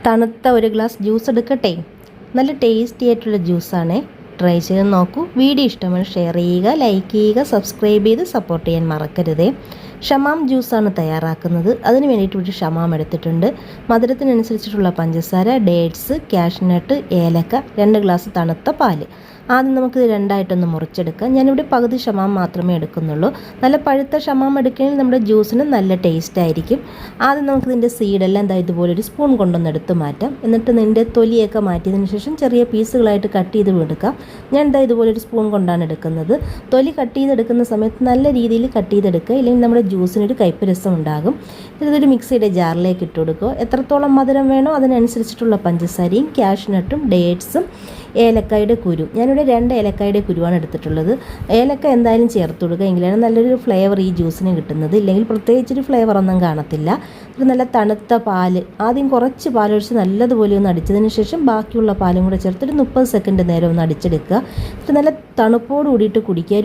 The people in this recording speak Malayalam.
തണുത്ത ഒരു ഗ്ലാസ് ജ്യൂസ് എടുക്കട്ടെ. നല്ല ടേസ്റ്റി ആയിട്ടുള്ള ജ്യൂസാണ്. ട്രൈ ചെയ്ത് നോക്കൂ. വീഡിയോ ഇഷ്ടമായി ഷെയർ ചെയ്യുക, ലൈക്ക് ചെയ്യുക, സബ്സ്ക്രൈബ് ചെയ്ത് സപ്പോർട്ട് ചെയ്യാൻ മറക്കരുതേ. ഷമാം ജ്യൂസാണ് തയ്യാറാക്കുന്നത്. അതിന് വേണ്ടിയിട്ട് ഒരു ഷമാം എടുത്തിട്ടുണ്ട്. മധുരത്തിനനുസരിച്ചിട്ടുള്ള പഞ്ചസാര, ഡേറ്റ്സ്, കാഷ്നട്ട്, ഏലക്ക, 2 ഗ്ലാസ് തണുത്ത പാല്. ആദ്യം നമുക്കിത് രണ്ടായിട്ടൊന്ന് മുറിച്ചെടുക്കാം. ഞാനിവിടെ പകുതി ഷമാം മാത്രമേ എടുക്കുന്നുള്ളൂ. നല്ല പഴുത്ത ഷമാം എടുക്കുകയാണെങ്കിൽ നമ്മുടെ ജ്യൂസിന് നല്ല ടേസ്റ്റ് ആയിരിക്കും. ആദ്യം നമുക്കിതിൻ്റെ സീഡെല്ലാം ഇതുപോലെ ഒരു സ്പൂൺ കൊണ്ടൊന്ന് എടുത്ത് മാറ്റാം. എന്നിട്ട് ഇതിൻ്റെ തൊലിയൊക്കെ മാറ്റിയതിന് ശേഷം ചെറിയ പീസുകളായിട്ട് കട്ട് ചെയ്ത് എടുക്കാം. ഞാൻ ഇതുപോലെ ഒരു സ്പൂൺ കൊണ്ടാണ് എടുക്കുന്നത്. തൊലി കട്ട് ചെയ്തെടുക്കുന്ന സമയത്ത് നല്ല രീതിയിൽ കട്ട് ചെയ്തെടുക്കുക, ഇല്ലെങ്കിൽ നമ്മുടെ ജ്യൂസിനൊരു കയ്പ്പ് രസം ഉണ്ടാകും. ഇതൊരു മിക്സിയുടെ ജാറിലേക്ക് ഇട്ട് കൊടുക്കുക. എത്രത്തോളം മധുരം വേണോ അതിനനുസരിച്ചിട്ടുള്ള പഞ്ചസാരയും കാഷ്നട്ടും ഡേറ്റ്സും ഏലക്കായുടെ കുരു. ഞാനിവിടെ 2 ഏലക്കായുടെ കുരുവാണ് എടുത്തിട്ടുള്ളത്. ഏലക്ക എന്തായാലും ചേർത്ത് കൊടുക്കുക, എങ്കിലാണ് നല്ലൊരു ഫ്ലേവർ ഈ ജ്യൂസിന് കിട്ടുന്നത്. ഇല്ലെങ്കിൽ പ്രത്യേകിച്ചൊരു ഫ്ലേവറൊന്നും കാണത്തില്ല. ഒരു നല്ല തണുത്ത പാല്, ആദ്യം കുറച്ച് പാലൊഴിച്ച് നല്ലതുപോലെ ഒന്ന് അടിച്ചതിന് ശേഷം ബാക്കിയുള്ള പാലും കൂടെ ചേർത്തിട്ട് 30 സെക്കൻഡ് നേരം ഒന്ന് അടിച്ചെടുക്കുക. എന്നിട്ട് നല്ല തണുപ്പോട് കൂടിയിട്ട് കുടിക്കുക.